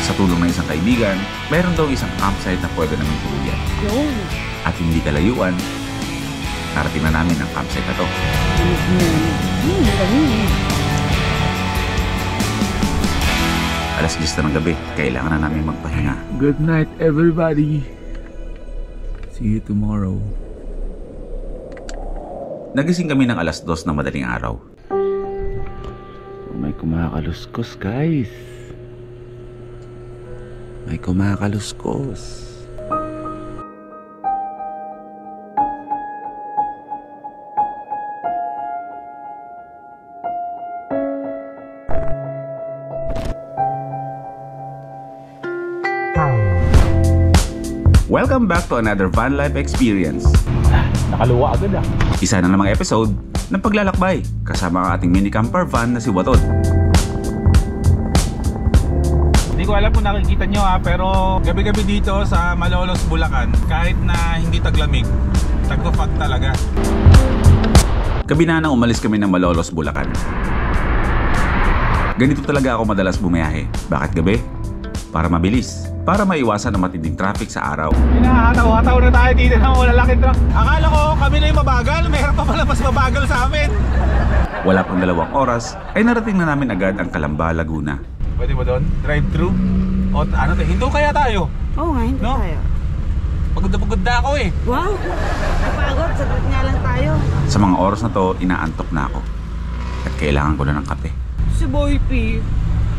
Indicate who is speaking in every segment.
Speaker 1: Sa tulong ng isang kaibigan, mayroon daw isang campsite na pwede namin tuluyan. At hindi kalayuan, narating na namin ang campsite na to. Alas 10 na ng gabi, kailangan na namin magpahinga.
Speaker 2: Good night, everybody. See you tomorrow.
Speaker 1: Nagising kami ng alas 2 na madaling araw.
Speaker 2: May kumakaluskos, guys. May kumakaluskos.
Speaker 1: Welcome back to another van life experience.
Speaker 2: Nakaluwa agad ah.
Speaker 1: Isa na namang episode ng paglalakbay kasama ang ating mini camper van na si Watod.
Speaker 3: Hindi ko alam kung nakikita nyo pero gabi-gabi dito sa Malolos, Bulacan, kahit na hindi taglamig, tagpapag talaga.
Speaker 1: Gabi na nang umalis kami ng Malolos, Bulacan. Ganito talaga ako madalas bumiyahe. Bakit gabi? Para mabilis. Para maiwasan ang matinding traffic sa araw.
Speaker 3: Hinahataw-hataw na tayo dito ng malalaking truck. Akala ko kami na yung mabagal, mayroon pa pala mas mabagal sa amin.
Speaker 1: Wala pang 2 oras ay narating na namin agad ang Calamba, Laguna.
Speaker 3: Pwede ba doon? Drive-thru? O ano tayo? Hinto kaya tayo?
Speaker 4: Oo nga, hindi tayo.
Speaker 3: Pagod na ako eh.
Speaker 4: Wow! Napagod, saglit nga lang tayo.
Speaker 1: Sa mga oras na to, inaantok na ako. At kailangan ko na ng kape.
Speaker 4: Si Boy P,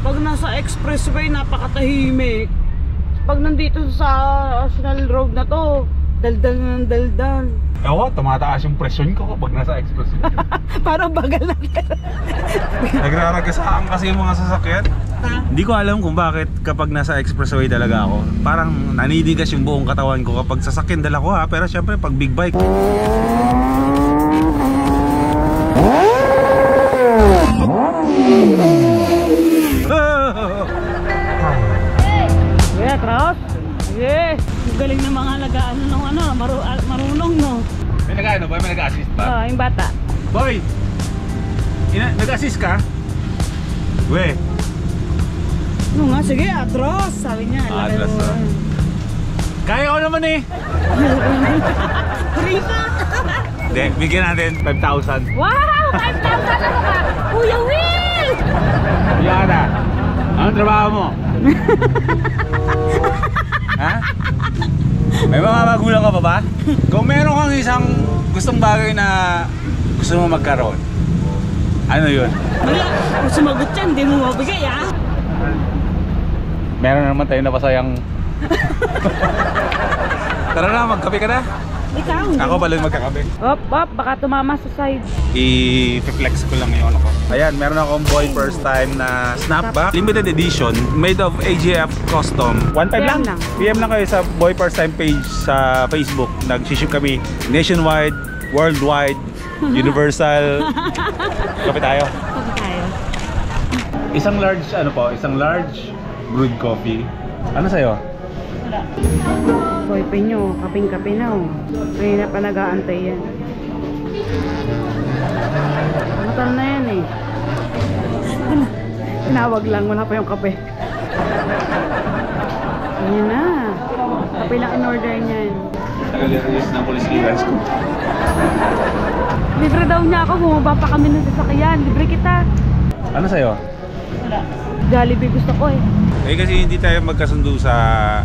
Speaker 4: pag nasa expressway, napakatahimik. Pag nandito sa National Road na to, daldal na ng daldal.
Speaker 3: Ewa, tumataas yung presyon ko kapag nasa express.
Speaker 4: Parang bagal na.
Speaker 3: Nagraragasaan kasi yung mga sasakyan. Hindi ko alam kung bakit kapag nasa expressway talaga ako, parang naninigas yung buong katawan ko kapag sasakyan dala ko ha. Pero syempre pag big bike,
Speaker 4: Cross? Yes! Ang galing ng mga alagaan ng marunong, no?
Speaker 3: may nag-assist ba?
Speaker 4: Yung bata.
Speaker 3: Boy! Nag-assist ka? We!
Speaker 4: Ano nga, sige, atros! Sabi niya,
Speaker 3: Atros,
Speaker 4: mo.
Speaker 3: Kaya ko naman eh!
Speaker 4: Risa!
Speaker 3: Hindi, bigyan natin 5,000.
Speaker 4: Wow! 5,000 ano ka? Kuya Will!
Speaker 3: Yan na! Anong trabaho mo? Ha? May mga magulang ka pa ba? Kung meron kang isang gustong bagay na gusto mo magkaroon, ano yun?
Speaker 4: Wala, kung sumagot yan, hindi mo mabigay ah.
Speaker 3: Meron naman tayo napasayang. Tara na, magkape ka na.
Speaker 4: Ikaw?
Speaker 3: Ako pala yung magkakape.
Speaker 4: Op, baka tumama sa side.
Speaker 3: I-flex ko lang yung ano ko. Ayan, meron akong boy first time na snapback. Limited edition, made of AJF custom. 1.5 lang. PM lang kayo sa boy first time page sa Facebook. Nag-ship kami nationwide, worldwide, universal. Kape tayo.
Speaker 4: Kape tayo.
Speaker 3: Isang large brewed coffee. Ano sa'yo?
Speaker 4: Boy pa nyo, kaping-kape na oh. Kanina pa nag-aantay yan. Matal na yan eh. Tinawag lang, wala pa yung kape. Ayan na. Kape lang in-order niyan.
Speaker 3: Tagal-release ng police clearance ko.
Speaker 4: Libre daw niya ako, bumaba pa kami ng sasakyan. Libre kita.
Speaker 3: Ano sa'yo?
Speaker 4: Jollibee gusto ko eh.
Speaker 3: Eh kasi hindi tayo magkasundo sa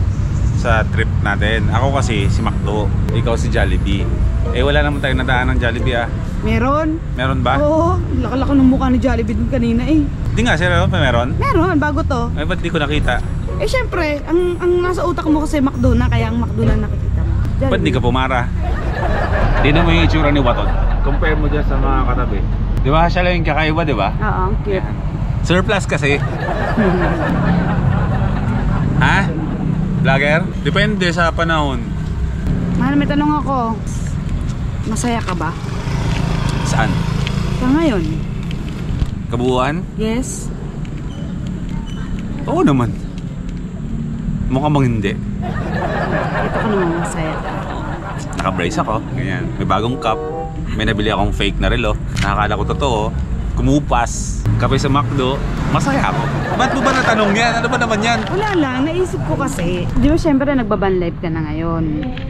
Speaker 3: trip natin. Ako kasi si McDo, ikaw si Jollibee. Eh wala naman tayong nadaan ng Jollibee ah.
Speaker 4: Meron?
Speaker 3: Meron ba?
Speaker 4: Oo, laka-laka ng mukha ni Jollibee dun kanina eh.
Speaker 3: Hindi nga, seryo pa meron?
Speaker 4: Meron, bago to.
Speaker 3: Ay ba't di ko nakita?
Speaker 4: Eh syempre, ang nasa utak mo kasi McDo na, kaya ang McDo lang nakikita mo.
Speaker 3: Ba't di ka pumara? Tignan mo yung itsura ni Watod. Compare mo dyan sa mga katabi. Di ba siya lang yung kakaiba, di ba?
Speaker 4: Oo, cute.
Speaker 3: Surplus kasi. Ha? Vlogger? Depende sa panahon.
Speaker 4: Mahal, may tanong ako. Masaya ka ba?
Speaker 3: Saan?
Speaker 4: Sa ngayon?
Speaker 3: Kabuuan?
Speaker 4: Yes?
Speaker 3: Oo naman. Mukhang bang hindi.
Speaker 4: Ito ko naman masaya ka.
Speaker 3: Naka-brace ako. Ganyan. May bagong cup. May nabili akong fake na relo. Nakakala ko totoo. kumupas, kape sa McDo, masaya ako. Ba't mo ba natanong yan? Ano ba naman yan?
Speaker 4: Wala lang, naisip ko kasi, di ba syempre nagbaban live ka na ngayon.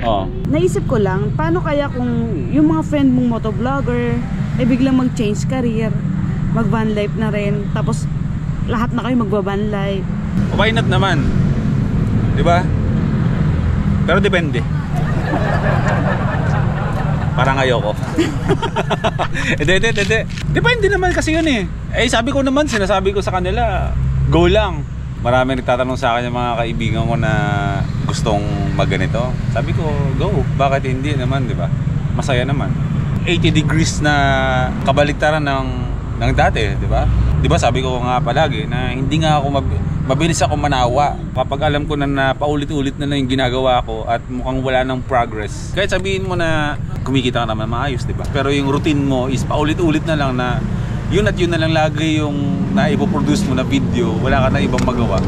Speaker 3: Oo.
Speaker 4: Naisip ko lang, paano kaya kung yung mga friend mong motovlogger, biglang mag-change career, mag-van life na rin, tapos lahat na kayo magbaban life.
Speaker 3: Why not naman? Di ba? Pero depende. Parang ayoko. Hindi. Depende naman kasi yun eh. Eh sabi ko naman, sinasabi ko sa kanila, go lang. Marami nagtatanong sa akin yung mga kaibigan ko na gustong magganito. Sabi ko, go. Bakit hindi naman, di ba? Masaya naman. 80 degrees na kabaliktaran ng dati, di ba? Di ba sabi ko nga palagi na hindi nga ako mabilis ako manawa kapag alam ko na paulit-ulit na lang yung ginagawa ko at mukhang wala ng progress. Kahit sabihin mo na kumikita ka naman maayos, di ba? Pero yung routine mo is paulit-ulit na lang na yun at yun na lang lagi yung naipoproduce mo na video, wala ka na ibang magawa.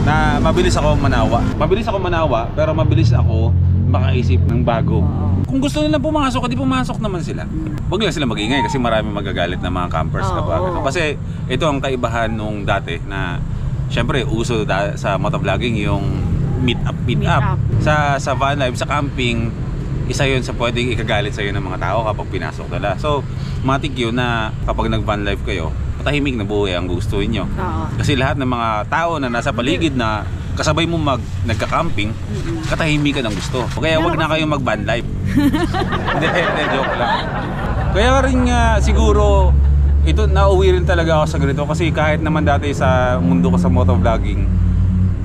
Speaker 3: Na mabilis ako manawa. Mabilis ako manawa, pero mabilis ako makaisip ng bago. Kung gusto nilang pumasok, di pumasok naman sila. Huwag lang sila mag-ingay kasi marami magagalit na mga campers kapag kasi ito ang kaibahan nung dati na syempre uso sa motovlogging yung meet up. Sa van life, sa camping, isa yun sa pwedeng ikagalit sa iyo ng mga tao kapag pinasok nila. So, matik yun na kapag nag-van life kayo, matahimik na buhay ang gusto niyo. Kasi lahat ng mga tao na nasa paligid na kasabay mo nagka-camping, katahimikan ang gusto. Kaya wag na kayong mag-van life. Hindi, joke lang. Kaya rin siguro ito nauwi rin talaga ako sa ganito kasi kahit naman dati sa mundo ko sa motovlogging,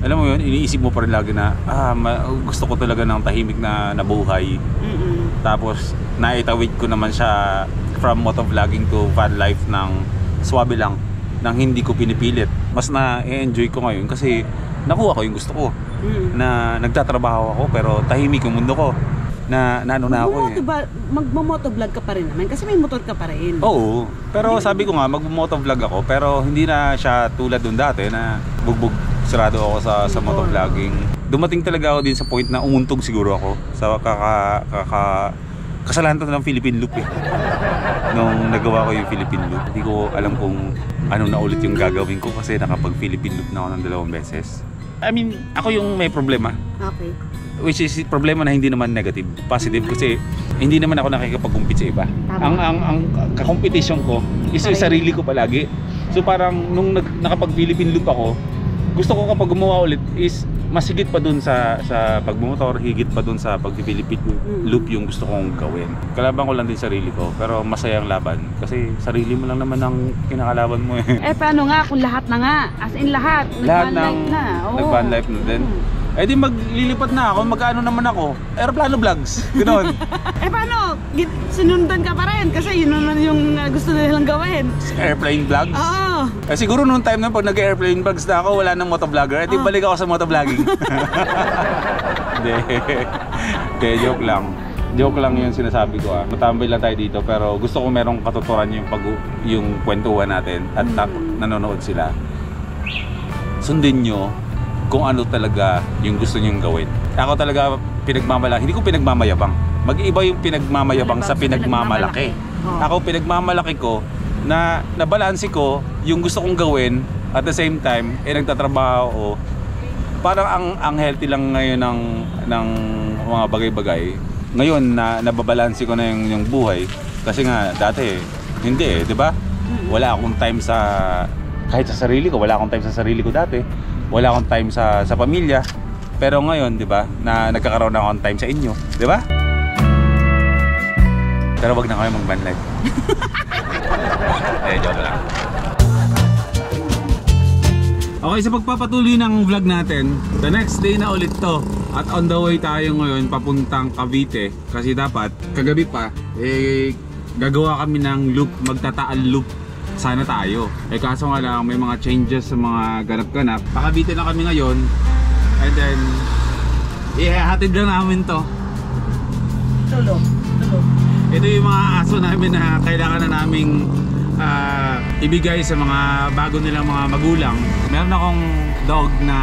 Speaker 3: alam mo yun, iniisip mo pa rin lagi na gusto ko talaga ng tahimik na buhay. Tapos naitawid ko naman siya from motovlogging to van life ng swabe lang, nang hindi ko pinipilit. Mas na-enjoy ko ngayon kasi nakuha ko yung gusto ko. Na nagtatrabaho ako pero tahimik yung mundo ko. Na ako eh.
Speaker 4: Magmo-motovlog ka pa rin naman kasi may motor ka pa rin.
Speaker 3: Oo, pero sabi ko nga magmo-motovlog ako pero hindi na siya tulad dun dati na bugbog sarado ako sa motovlogging. Dumating talaga ako din sa point na umuntog siguro ako sa kasalanan ng Philippine Loop eh. Nung nagawa ko yung Philippine Loop, hindi ko alam kung ano na ulit yung gagawin ko kasi nakapag Philippine Loop na ako ng 2 beses. I mean, ako yung may problema.
Speaker 4: Okay.
Speaker 3: Which is problema na hindi naman negative, positive kasi hindi naman ako nakikipag-compete sa iba. Ang ka-competition ko is yung sarili ko palagi. So parang nung nakapag-Philippine Loop ako, gusto ko kapag gumawa ulit is mas higit pa dun sa pagmumotor, higit pa dun sa pag-Philippine Loop yung gusto kong gawin. Kalaban ko lang din sarili ko, pero masayang laban kasi sarili mo lang naman ang kinakalaban mo eh.
Speaker 4: Eh paano nga kung lahat na nga? As in lahat
Speaker 3: nag-van life na din. Eh di maglilipat na ako, magkaano naman ako? Aeroplano vlogs, ganoon.
Speaker 4: Eh paano? Sinundan ka pa rin kasi yun naman yung gusto nilang gawin.
Speaker 3: Airplane vlogs?
Speaker 4: Oo.
Speaker 3: Eh siguro noong time na pag nag-airplane vlogs na ako, wala nang motovlogger, eh di balik ako sa motovlogging. Hindi, joke lang. Joke lang yung sinasabi ko ah. Matambay lang tayo dito pero gusto ko merong katuturan yung kwentuhan natin at nanonood sila. Sundin nyo kung ano talaga yung gusto nyong gawin. Ako talaga pinagmamalaki, hindi ko pinagmamayabang. Mag-iiba yung pinagmamayabang sa pinagmamalaki. Ako pinagmamalaki ko na nabalansi ko yung gusto kong gawin at the same time nagtatrabaho ako. Parang ang healthy lang ngayon ng mga bagay-bagay. Ngayon na nababalansi ko na yung buhay kasi nga dati hindi di ba? Wala akong time kahit sa sarili ko, wala akong time sa sarili ko dati. Wala akong time sa pamilya. Pero ngayon, 'di ba, na nagkakaroon ako ng time sa inyo, 'di ba? Pero wag na kayo mag-van life. Joke lang. Okay, sa pagpapatuloy ng vlog natin, the next day na ulit to. At on the way tayo ngayon papuntang Cavite kasi dapat kagabi pa gagawa kami ng loop, magtataal loop sana tayo. Eh kaso nga lang may mga changes sa mga ganap-ganap. Pakabite na kami ngayon and then hatid lang namin to.
Speaker 4: Tulog.
Speaker 3: Ito yung mga aso namin na kailangan na naming ibigay sa mga bago nilang mga magulang. Meron akong dog na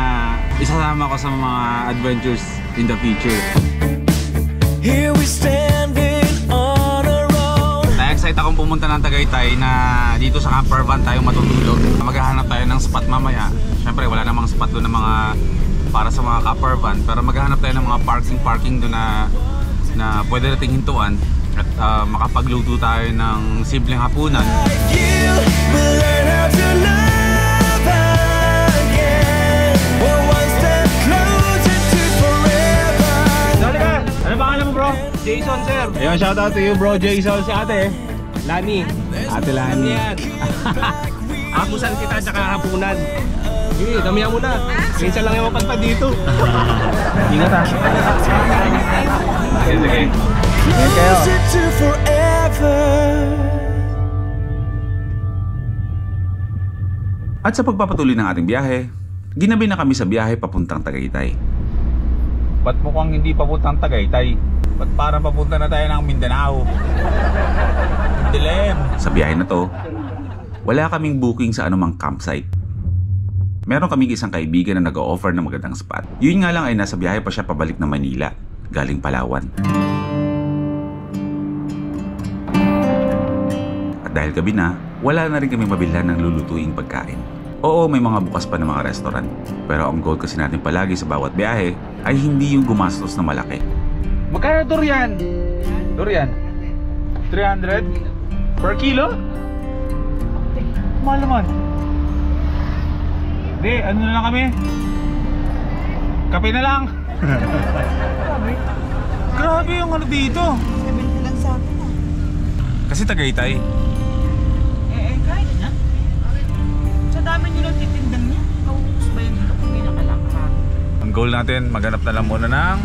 Speaker 3: isasama ko sa mga adventures in the future. Here we standing on a road. decide akong pumunta ng Tagaytay na dito sa camper van tayo matutulog. Maghahanap tayo ng spot mamaya. Siyempre wala namang spot doon ng mga para sa mga camper van, pero maghahanap tayo ng mga parking doon na pwede nating hintuan at makapagluto tayo ng simpleng hapunan. Ano pangalan mo, bro?
Speaker 5: Jason, sir.
Speaker 3: Ayun, shoutout to you, bro Jason. Si ate
Speaker 5: Lani.
Speaker 3: Ate Lani.
Speaker 5: Apusan kita tsaka hapunan. Sige, damihan mo na. Minsan lang yung mapadpad dito.
Speaker 3: Ingat ha. Sige. Ingat kayo. At sa pagpapatuloy ng ating biyahe, ginabi na kami sa biyahe papuntang Tagaytay. Ba't mukhang hindi papuntang Tagaytay? Ba't parang papunta na tayo ng Mindanao? Dilim! Sa biyahe na to, wala kaming booking sa anumang campsite. Meron kaming isang kaibigan na nag-o-offer ng magandang spot. Yun nga lang ay nasa biyahe pa siya pabalik na Manila, galing Palawan. At dahil gabi na, wala na rin kami mabilhan ng lulutuing pagkain. Oo, may mga bukas pa ng mga restaurant. Pero ang goal kasi natin palagi sa bawat biyahe ay hindi yung gumastos na malaki. Magkano durian? Durian? 300? Per kilo? Mahal naman. Hindi, ano na lang kami? Kape na lang. Grabe yung ano dito.
Speaker 4: 70 lang sa akin ah.
Speaker 3: Kasi Tagaytay.
Speaker 4: Kahit na. Sa dami nyo lang titindang niya. Kauubos ba yun dito kung pinakalakaran?
Speaker 3: Ang goal natin, maghanap na lang muna ng...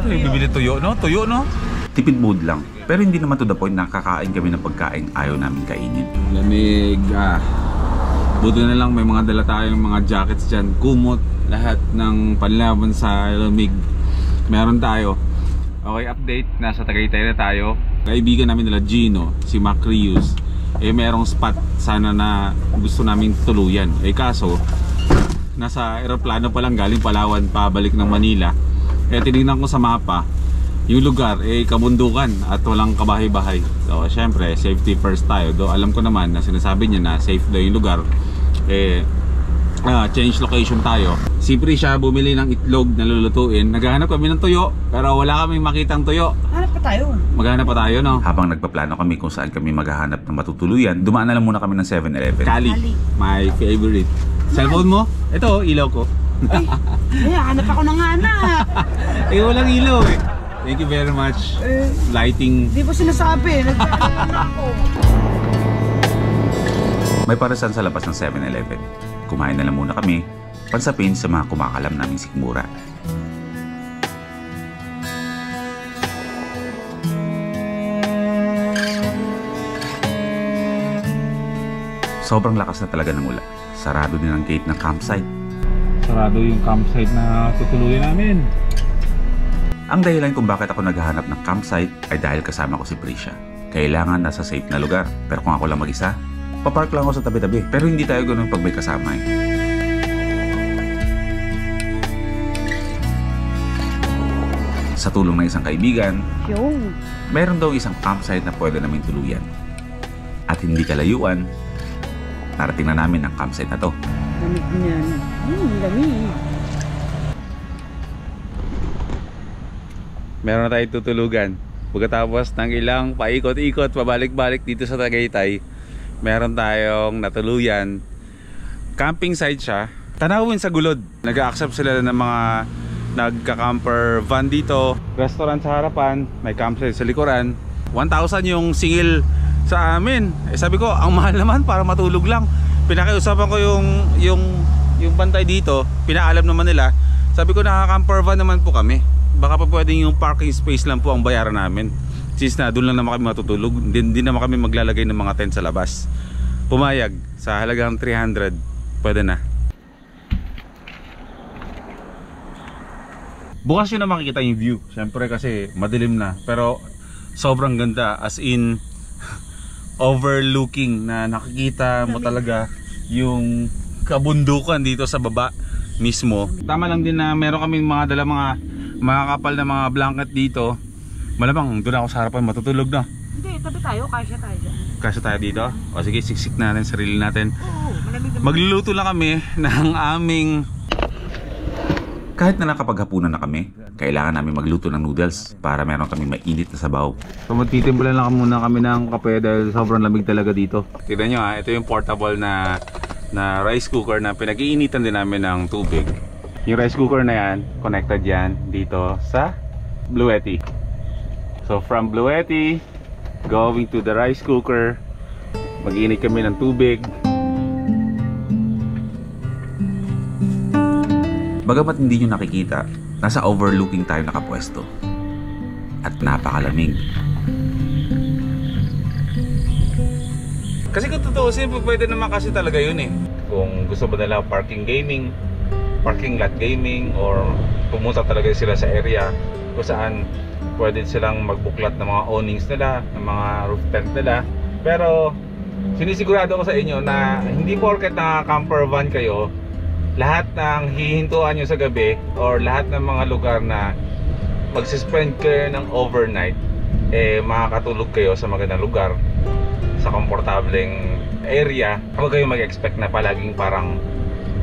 Speaker 3: bibili tuyo, no? Tuyo, no? Tipid mood lang. Pero hindi naman to the point na kakain kami ng pagkain ayaw namin kainin.
Speaker 2: Lamig. Buti na lang may mga dala tayong mga jackets dyan. Kumot. Lahat ng panlaban sa lamig. Meron tayo. Okay, update. Nasa Tagaytay na tayo. Kaibigan namin nila Gino, si Mac Rius. Merong spot sana na gusto namin tuluyan. Kaso, nasa aeroplano pa lang galing Palawan pabalik ng Manila. Tinignan ko sa mapa, yung lugar kabundukan at walang kabahay-bahay. So syempre safety first tayo. Do alam ko naman na sinasabi niya na safe daw yung lugar. Change location tayo. Siyempre siya bumili ng itlog na lulutuin. Naghahanap kami ng tuyo pero wala kaming makitang tuyo.
Speaker 4: Hanap pa tayo.
Speaker 2: Maghanap pa tayo, no?
Speaker 3: Habang nagpaplano kami kung saan kami maghahanap ng matutuluyan, dumaan na lang muna kami ng 7-Eleven.
Speaker 2: Kali, my favorite. Cellphone mo? Ito, ilaw ko.
Speaker 4: Hanap ako ng hanap.
Speaker 2: Walang ilaw eh. Thank you very much. Lighting.
Speaker 4: Di ba sinasabi? Nagkakaroon ako.
Speaker 3: May parasan sa labas ng 7-Eleven. Kumain na lang muna kami, pansapin sa mga kumakalam naming sikmura. Sobrang lakas na talaga ng ulan. Sarado din ang gate ng campsite.
Speaker 2: Sarado yung campsite na tutuluyan namin.
Speaker 3: Ang dahilan kung bakit ako naghahanap ng campsite ay dahil kasama ko si Prisha. Kailangan nasa safe na lugar. Pero kung ako lang mag-isa, papark lang ako sa tabi-tabi. Pero hindi tayo ganun pag may kasama eh. Sa tulong ng isang kaibigan, mayroon daw isang campsite na pwede namin tuluyan. At hindi kalayuan, narating na namin ang campsite na to.
Speaker 4: Lamig niyan. Lamig.
Speaker 3: Meron na tayong tutulugan. Pagkatapos ng ilang paikot-ikot, pabalik-balik dito sa Tagaytay, meron tayong natuluyan. Camping site siya. Tanawin sa gulod. Nag-a-accept sila ng mga nagka-camper van dito. Restaurant sa harapan, may campsite sa likuran. 1,000 yung singil sa amin. Sabi ko, ang mahal naman para matulog lang. Pinakiusapan ko yung bantay dito. Pinaalam naman nila. Sabi ko, naka-camper van naman po kami. Baka pa pwedeng yung parking space lang po ang bayaran namin. Since na doon lang naman kami matutulog, hindi naman kami maglalagay ng mga tent sa labas. Pumayag sa halagang 300. Pwede na. Bukas yun na makikita yung view. Siyempre kasi madilim na. Pero sobrang ganda. As in overlooking na nakikita mo talaga yung kabundukan dito sa baba mismo. Tama lang din na meron kaming mga dala mga kapal na mga blanket dito Malamang doon ako sa harapan matutulog, no?
Speaker 4: Hindi, tabi tayo. Kasya tayo dyan.
Speaker 3: Kasi tayo dito. O sige, siksik natin sarili natin.
Speaker 4: Oo, malamig naman.
Speaker 3: Magluluto lang kami ng aming... Kahit na nakapaghapunan na kami, kailangan namin magluto ng noodles para meron kami mainit na sabaw. So magtitimplahan lang muna kami ng kape dahil sobrang lamig talaga dito. Tignan nyo ha, ito yung portable na rice cooker na pinag-iinitan din namin ng tubig. Yung rice cooker na yan, connected yan dito sa Bluetti. So from Bluetti, going to the rice cooker, mag-iinit kami ng tubig. Bagamat hindi nyo nakikita, nasa overlooking tayo nakapwesto. At napakalamig. Kasi kung tutuusin, pwede naman kasi talaga yun eh. Kung gusto ba nila parking gaming, parking lot gaming, or pumunta talaga sila sa area kung saan pwede silang magbuklat ng mga awnings nila, ng mga roof tent nila. Pero sinisigurado ko sa inyo na hindi porket naka-camper van kayo, lahat ng hihintuan nyo sa gabi or lahat ng mga lugar na magsispend kayo ng overnight, makakatulog kayo sa magandang lugar, sa komportableng area. Huwag kayo mag-expect na palaging parang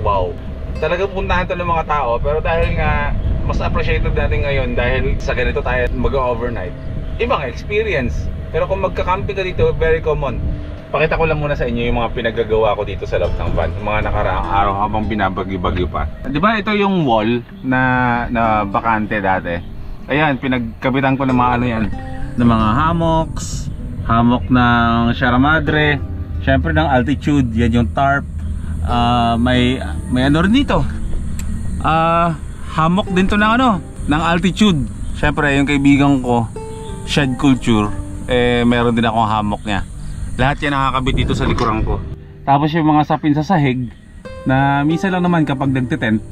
Speaker 3: wow. Talagang puntahan to ng mga tao, pero dahil nga mas appreciated natin ngayon dahil sa ganito tayo mag-overnight, ibang experience. Pero kung magka-camping ka dito, very common. Pakita ko lang muna sa inyo yung mga pinagagawa ko dito sa loob ng van, yung mga nakaraang araw habang binabagyo-bagyo pa. Di ba ito yung wall na bakante dati? Ayan, pinagkabitan ko ng mga ano yan, ng mga hammocks, hammock ng Sierra Madre, syempre ng altitude, yan yung tarp. May ano rin dito, hammock din to ng ano, ng altitude. Syempre yung kaibigan ko, Shed Culture, meron din akong hammock niya. Lahat yan nakakabit dito sa likuran ko. Tapos yung mga sapin sa sahig na minsan lang naman kapag nagtitent,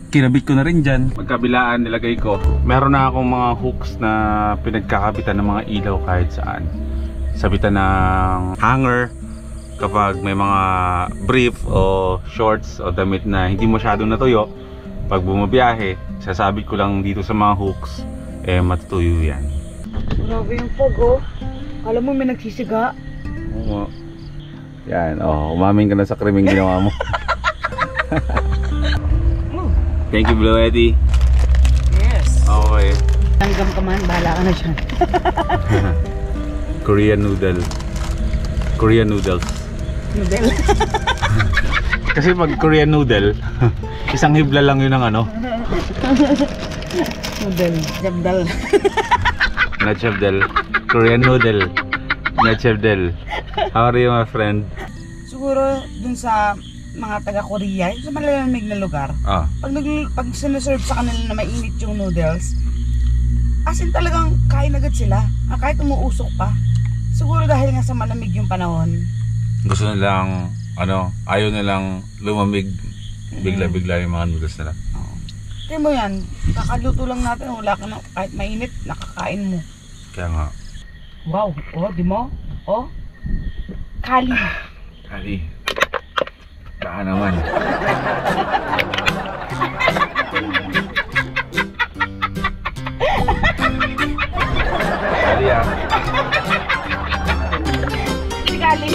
Speaker 3: kinabit ko na rin dyan. Magkabilaan nilagay ko. Meron na akong mga hooks na pinagkakabitan ng mga ilaw kahit saan. Sabitan ng hanger kapag may mga brief o shorts o damit na hindi masyadong natuyo. Pag bumabiyahe, sasabit ko lang dito sa mga hooks, matutuyo yan.
Speaker 4: Grabe yung fog, oh. Alam mo may nagsisiga.
Speaker 3: Oo. Yan, umamin ka na sa krimeng ginawa mo. Thank you, Bluetti.
Speaker 4: Yes.
Speaker 3: Okay.
Speaker 4: Tanggam ka man, bahala ka na dyan.
Speaker 3: Korean noodle. Korean noodles.
Speaker 4: Noodle.
Speaker 3: Kasi pag Korean noodle, isang hibla lang yun ng ano.
Speaker 4: Noodle. Jabdal.
Speaker 3: Not chefdel. Korean noodle. Not chefdel. How are you, my friend?
Speaker 4: Siguro dun sa mga taga-Korea, sa malalamig na lugar, pag sinaserve sa kanila na mainit yung noodles, as in talagang kain agad sila, kahit umuusok pa. Siguro dahil nga sa malamig yung panahon.
Speaker 3: Gusto nilang, ayaw nilang lumamig bigla-bigla yung mga noodles nila.
Speaker 4: Kaya mo yan, kakaluto lang natin, wala ka na, kahit mainit, nakakain mo.
Speaker 3: Kaya nga.
Speaker 4: Wow, di mo? Kali.
Speaker 3: Kali. Baka naman. Kali ah.
Speaker 4: Kali.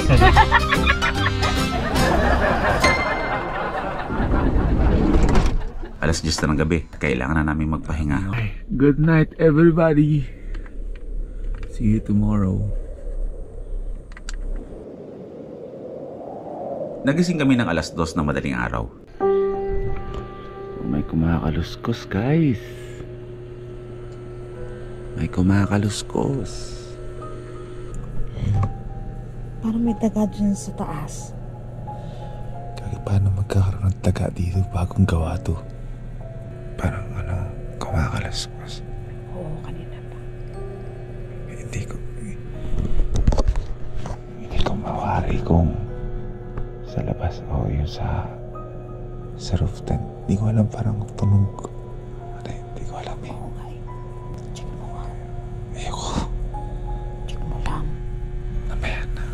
Speaker 1: Alas 10 na ng gabi, kailangan na namin magpahinga.
Speaker 3: Good night, everybody. See you tomorrow.
Speaker 1: Nagising kami ng alas 2 ng madaling araw.
Speaker 3: May kumakaluskos, guys. May kumakaluskos.
Speaker 4: Parang may daga dyan sa taas.
Speaker 6: Kaya paano magkakaroon ng daga dito bagong gawa to? Parang kumakaluskos.
Speaker 4: Oo, kanina pa.
Speaker 6: Hindi ko mawari kung sa labas o yung sa roof tent. Hindi ko alam, parang tunog. Hindi ko alam eh.
Speaker 4: Check mo nga.
Speaker 6: Ayoko.
Speaker 4: Check mo lang.
Speaker 6: Namaya na.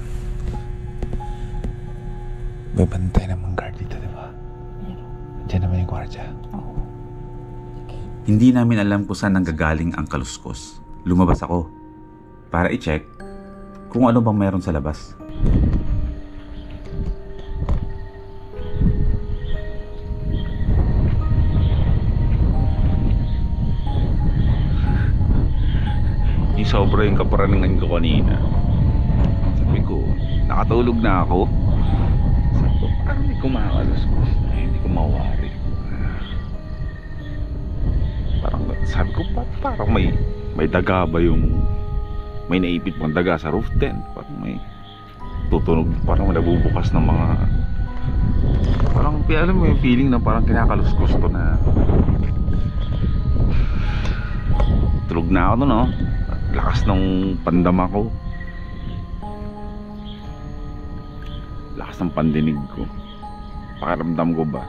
Speaker 6: May bantay namang guard dito, di ba? Diyan naman yung gwardiya.
Speaker 1: Hindi namin alam kung saan nanggagaling ang kaluskos. Lumabas ako para i-check kung ano bang meron sa labas.
Speaker 3: Yung sobra yung kaparaningan ko kanina. Sabi ko, nakatulog na ako. Sabi ko, parang may kumakaluskos na hindi ko mawari. Parang sabi ko, parang may daga ba yung may naipit pang daga sa roof tent. Parang may tutunog, parang nabubukas ng mga, parang alam mo yung feeling na parang kinakaluskos to na. Tulog na ako no, no? Lakas ng pandama ko, lakas ng pandinig ko, pakiramdam ko ba,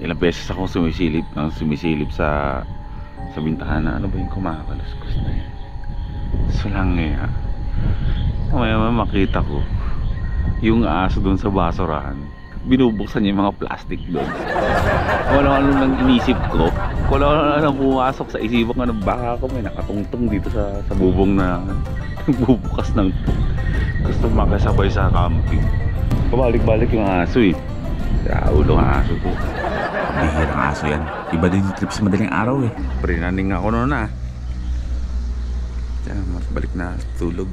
Speaker 3: ilang beses ako sumisilip sa bintana. Ano ba yung kumakaluskos na yun? So lang nga mamaya makita ko yung aso doon sa basurahan, binubuksan niya yung mga plastic doon. Wala ano nang inisip ko, wala nang pumasok sa isipan ko na baka ako may nakatungtong dito sa bubong na nagbubukas ng gusto makasabay sa camping. Pabalik-balik yung aso eh. Ulo ng aso to.
Speaker 1: Pabihirang aso yan. Iba din yung trip sa madaling araw eh.
Speaker 3: Prinaning ako noon na. Diyan, balik na tulog.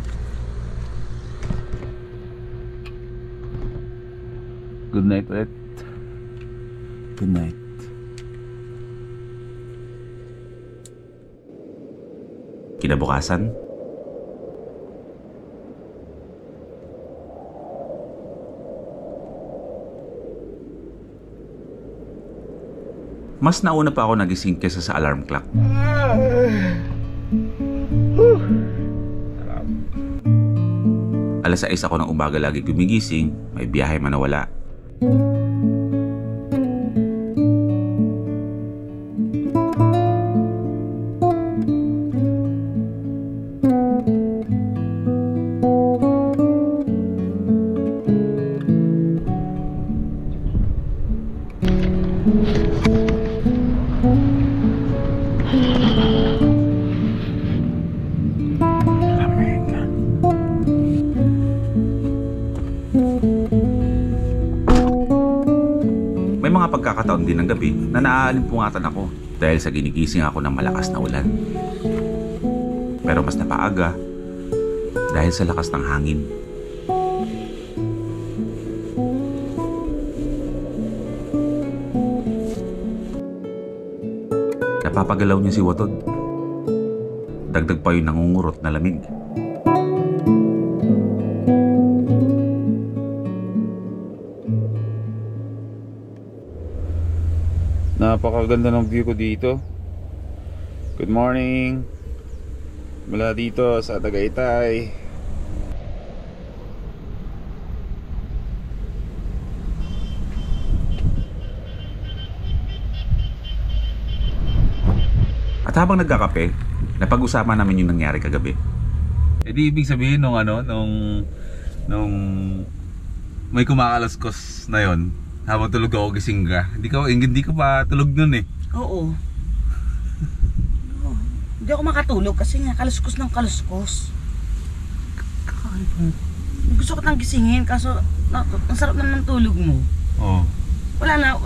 Speaker 3: Good night ulit.
Speaker 1: Good night. Kinabukasan, mas nauna pa ako nagising kesa sa alarm clock. Alas 6 ako ng umaga lagi gumigising, may biyahe man na wala. May mga pagkakataon din ng gabi na naaaalimpungatan ako dahil sa ginigising ako ng malakas na ulan. Pero mas napaaga dahil sa lakas ng hangin. Napapagalaw niya si Watod. Dagdag pa yung nangungurot na lamig.
Speaker 3: Napakaganda ng view ko dito. Good morning. Mula dito sa Tagaytay.
Speaker 1: At habang nagkakape, napag-usapan namin yung nangyari kagabi.
Speaker 2: Eh di ibig sabihin nung may kumakaluskos na yon, habang tulog ako gising ka. Hindi ka pa tulog nun eh.
Speaker 4: Oo. Hindi ako makatulog kasi nga kaluskos ng kaluskos. Gusto ko tang gisingin kaso ang sarap naman ng tulog mo.
Speaker 2: Oo.
Speaker 4: Wala na.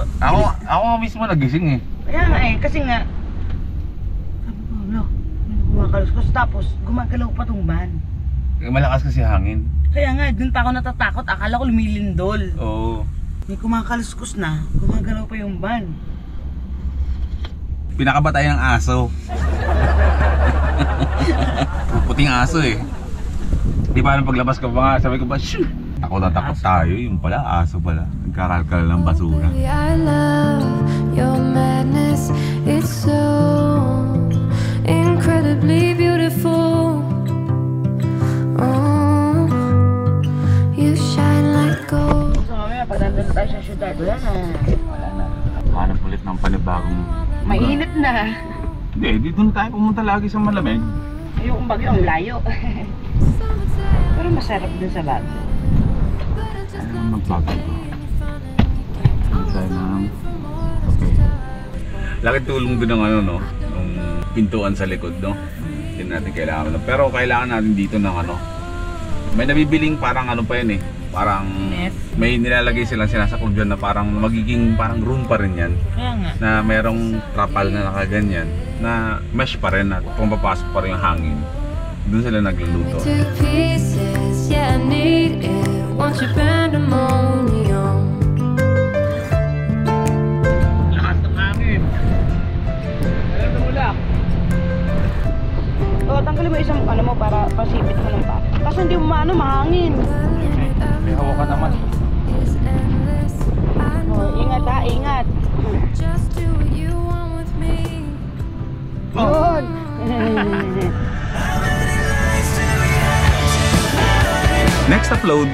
Speaker 2: Ako mismo nagising eh.
Speaker 4: Kaya nga eh, kasi nga sabi ko, wala, kumakaluskos tapos gumagalaw pa tong van.
Speaker 2: Malakas kasi hangin.
Speaker 4: Kaya nga, dun pa ako natatakot, akala ko lumilindol.
Speaker 2: Oo.
Speaker 4: May kumakaluskos na, gumagalaw pa yung van.
Speaker 2: Pinakabatay ng aso. Puting aso eh. Di ba nung paglabas ko pa nga, sabi ko ba, shoo! Ako natakot tayo, yung pala, aso pala. Nagkakalkal ng basura.
Speaker 7: I love your madness. It's so incredibly beautiful. Oh, you shine like gold.
Speaker 4: So mamaya, pag nandun tayo sa syudad, wala na.
Speaker 3: Hanap ulit ng panibagong...
Speaker 4: Mainit na.
Speaker 3: Hindi, dito na tayo pumunta lagi sa malamig.
Speaker 4: Yung bagyo, ang layo. Pero masarap din sa bago.
Speaker 3: Ano naman mag-vlog ko? Ano tayo ng... Okay.
Speaker 2: Laki tulong din ng ano no, nung pintuan sa likod, no? Hindi natin kailangan. Pero kailangan natin dito ng ano. May nabibiling parang ano pa yun eh. Parang may nilalagay silang sinasakog dyan na parang magiging parang room pa rin yan.
Speaker 4: Kaya nga.
Speaker 2: Na merong trapal na nakaganyan na mesh pa rin at pumapasok pa rin yung hangin. Doon sila nagluluto.
Speaker 7: to pieces. Yeah, I need it. Want your pandemonium.
Speaker 5: Lakas ng hangin. Alam na mula.
Speaker 4: O, tanggalin mo isang ano mo para pasipit mo ng pa. Kasi hindi mo maano, mahangin.
Speaker 5: May hawakan naman.
Speaker 7: Is endless. I
Speaker 4: O,
Speaker 7: know.
Speaker 4: ingat ha, ingat.
Speaker 7: Just do what you want with me.
Speaker 4: Yun.
Speaker 1: Next upload,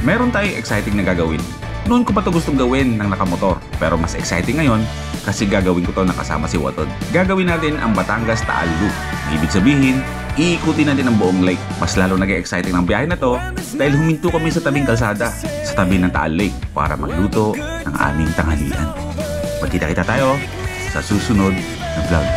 Speaker 1: meron tayong exciting na gagawin. Noon ko pa ito gustong gawin ng nakamotor, pero mas exciting ngayon kasi gagawin ko to nakasama si Watod. Gagawin natin ang Batangas Taal Loop. Ibig sabihin, iikutin natin ang buong lake. Mas lalo nag-exciting ang biyahe na to dahil huminto kami sa tabing kalsada, sa tabi ng Taal Lake para magluto ng aming tanghalian. Magkita-kita tayo sa susunod na vlog.